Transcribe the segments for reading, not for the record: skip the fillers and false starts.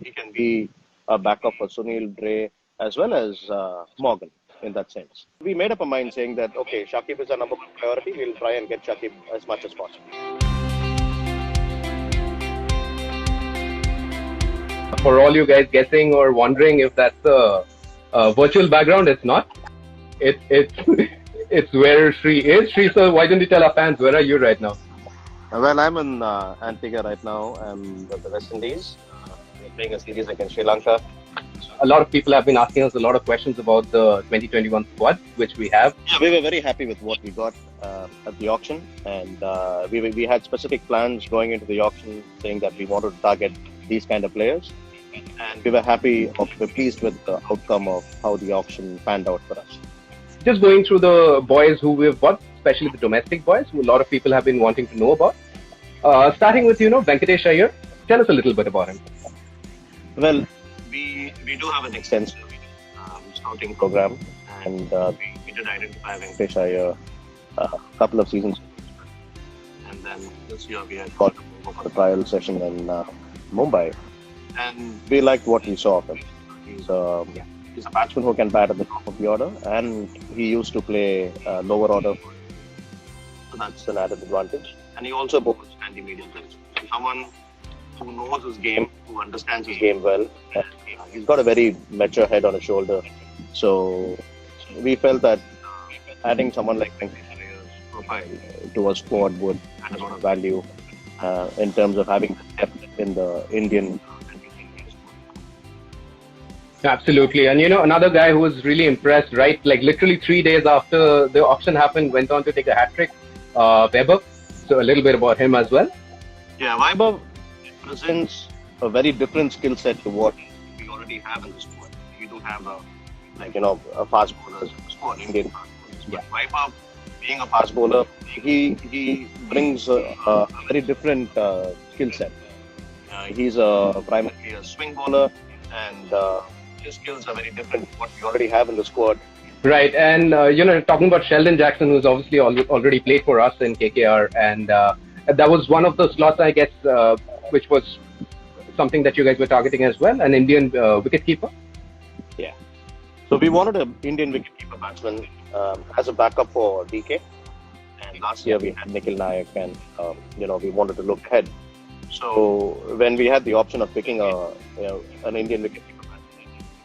he can be a backup for Sunil, Dre, as well as Morgan in that sense. We made up a mind saying that, okay, Shakib is our number one priority. We'll try and get Shakib as much as possible. For all you guys guessing or wondering if that's a virtual background, it's not. It's it's where Sri is. Sri, so why don't you tell our fans where are you right now? Well, I'm in Antigua right now. I'm with the West Indies. We're playing a series against Sri Lanka. A lot of people have been asking us a lot of questions about the 2021 squad, which we have. Yeah, we were very happy with what we got at the auction, and we had specific plans going into the auction, saying that we wanted to target these kind of players, and we were pleased with the outcome of how the auction panned out for us. Just going through the boys who we've got, especially the domestic boys, who a lot of people have been wanting to know about. Starting with, Venkatesh Iyer. Tell us a little bit about him. Well, we do have an extensive scouting program, and we did identify Venkatesh Iyer a couple of seasons ago. And then this year we had called him over for the trial session in Mumbai, and we liked what we saw of him. He's a batsman who can bat at the top of the order, and he used to play lower order, so that's an added advantage. And he also bowls anti-medium pace. Someone who knows his game, who understands his game well. And, he's got a very mature head on his shoulder. So we felt that adding someone like Venkatesh Iyer's profile to our squad would add a lot of value in terms of having depth in the Indian. Absolutely. And another guy who was really impressed, right? Like literally 3 days after the auction happened, went on to take a hat-trick, Vaibhav. So a little bit about him as well. Yeah, Vaibhav presents a very different skill set to what we already have in the squad. We do have a fast bowlers squad, Indian fast bowlers. Yeah. But Vaibhav, being a fast bowler, he brings a very different skill set. He's primarily a swing bowler, and his skills are very different to what we already have in the squad. Right, and talking about Sheldon Jackson, who's obviously already played for us in KKR, and that was one of the slots, I guess, which was something that you guys were targeting as well, an Indian wicketkeeper. Yeah, so we wanted an Indian wicketkeeper batsman as a backup for DK, and last year we had Nikhil Nayak, and we wanted to look ahead. So when we had the option of picking an Indian wicketkeeper,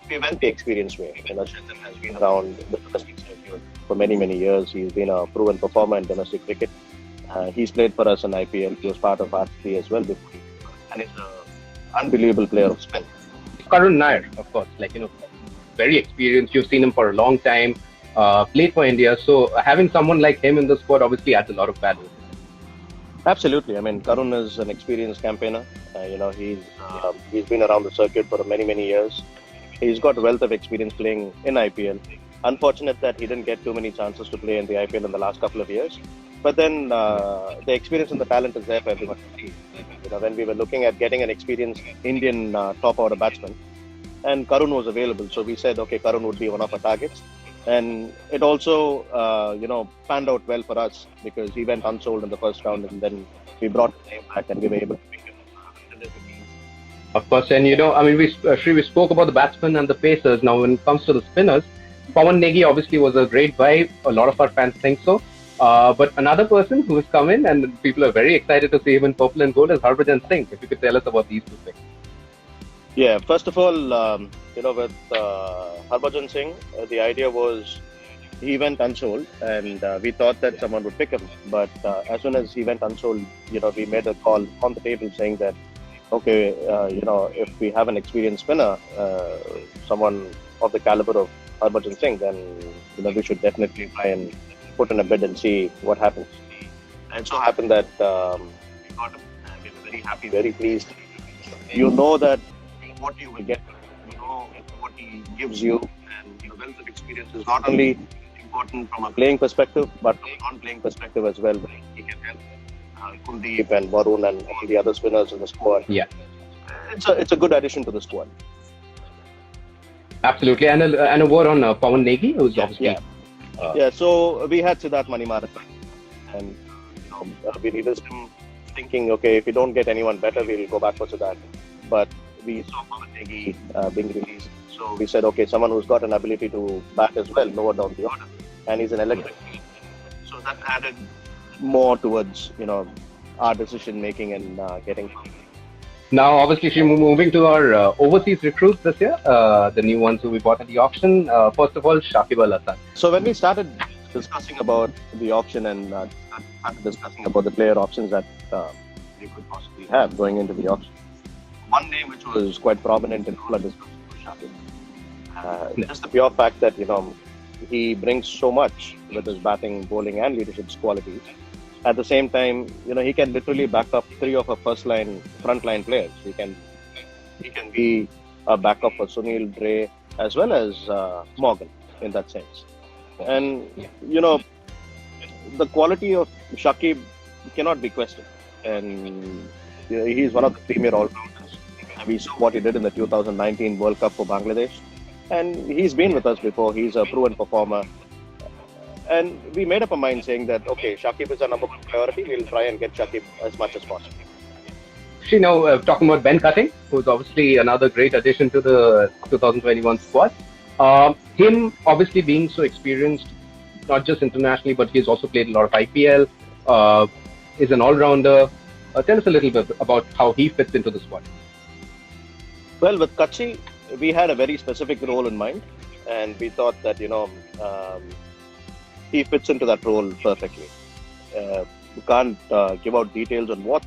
we went the experienced way. Sheldon has been around the domestic circuit for many, many years. He's been a proven performer in domestic cricket. He's played for us in IPL. He was part of RCB as well before. And he's an unbelievable player of spin. Karun Nair, of course, very experienced. You've seen him for a long time, played for India. So having someone like him in the squad obviously adds a lot of value. Absolutely. I mean, Karun is an experienced campaigner. He's been around the circuit for many, many years. He's got a wealth of experience playing in IPL. Unfortunate that he didn't get too many chances to play in the IPL in the last couple of years. But then the experience and the talent is there for everyone to see. When we were looking at getting an experienced Indian top order batsman, and Karun was available, so we said, okay, Karun would be one of our targets. And it also, panned out well for us because he went unsold in the first round, and then we brought his name back and we were able to pick him. Of course, and we spoke about the batsmen and the pacers. Now, when it comes to the spinners, Pawan Negi obviously was a great buy. A lot of our fans think so. But another person who has come in, and people are very excited to see him in purple and gold, is Harbhajan Singh. If you could tell us about these two things. Yeah, first of all, with Harbhajan Singh, the idea was he went unsold, and we thought that someone would pick him. But as soon as he went unsold, we made a call on the table saying that, okay, if we have an experienced spinner, someone of the caliber of Harbhajan Singh, then we should definitely try and put in a bid and see what happens. And it so happened that we got him, and we were very happy, very pleased. You know that what you will get, what he gives you, and the wealth of experience is not only important from a playing perspective, but from a non-playing perspective as well. He can help Kuldeep and Varun and all the other spinners in the squad. Yeah, it's a good addition to the squad. Absolutely, and a word on Pawan Negi, who's obviously. Yeah, so we had Siddharth Manimaran, and we released him thinking, okay, if we don't get anyone better, we'll go back for Siddharth. But we saw Pawan Negi being released. So we said, okay, someone who's got an ability to bat as well, lower down the order, and he's an electric. So that added more towards our decision making and getting. Now, obviously, she's moving to our overseas recruits this year, the new ones who we bought at the auction. First of all, Shakib Al-Hasan. So when we started discussing about the auction and started discussing about the player options that we could possibly have going into the auction, one name which was quite prominent in all our discussions was Shakib. Just the pure fact that he brings so much with his batting, bowling, and leadership qualities. At the same time, he can literally back up three of our front-line players. He can be a backup for Sunil, Dre, as well as Morgan in that sense. And the quality of Shakib cannot be questioned. And he's one of the premier all-rounders. We saw what he did in the 2019 World Cup for Bangladesh, and he's been with us before. He's a proven performer. And we made up our mind saying that, okay, Shakib is our number one priority. We'll try and get Shakib as much as possible. Talking about Ben Cutting, who's obviously another great addition to the 2021 squad. Him obviously being so experienced, not just internationally, but he's also played a lot of IPL, is an all-rounder. Tell us a little bit about how he fits into the squad. Well, with Kachi, we had a very specific role in mind, and we thought that, he fits into that role perfectly. We can't give out details on what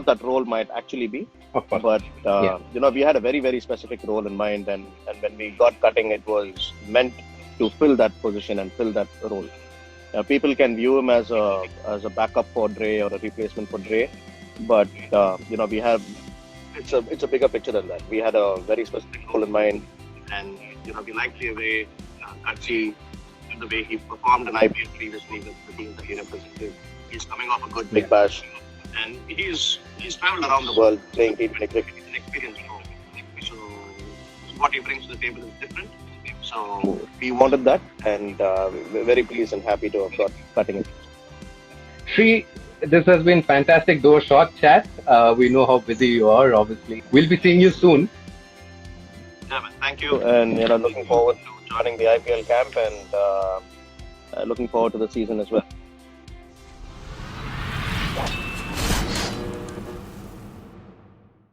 that role might actually be. But we had a very, very specific role in mind, and when we got Cutting, it was meant to fill that position and fill that role. People can view him as a backup for Dre or a replacement for Dre, but we have it's a bigger picture than that. We had a very specific role in mind, and we liked the way Kachi, the way he performed in IPL previously with the team that he represented. He's coming off a good Big Bash, and he's traveled around the world playing T20 cricket. He's an experienced pro. So what he brings to the table is different. So we wanted that, and we're very pleased and happy to have got Cutting it. Sri, this has been fantastic, though a short chat. We know how busy you are, obviously. We'll be seeing you soon. Yeah, man, thank you, and looking forward to joining the IPL camp, and looking forward to the season as well.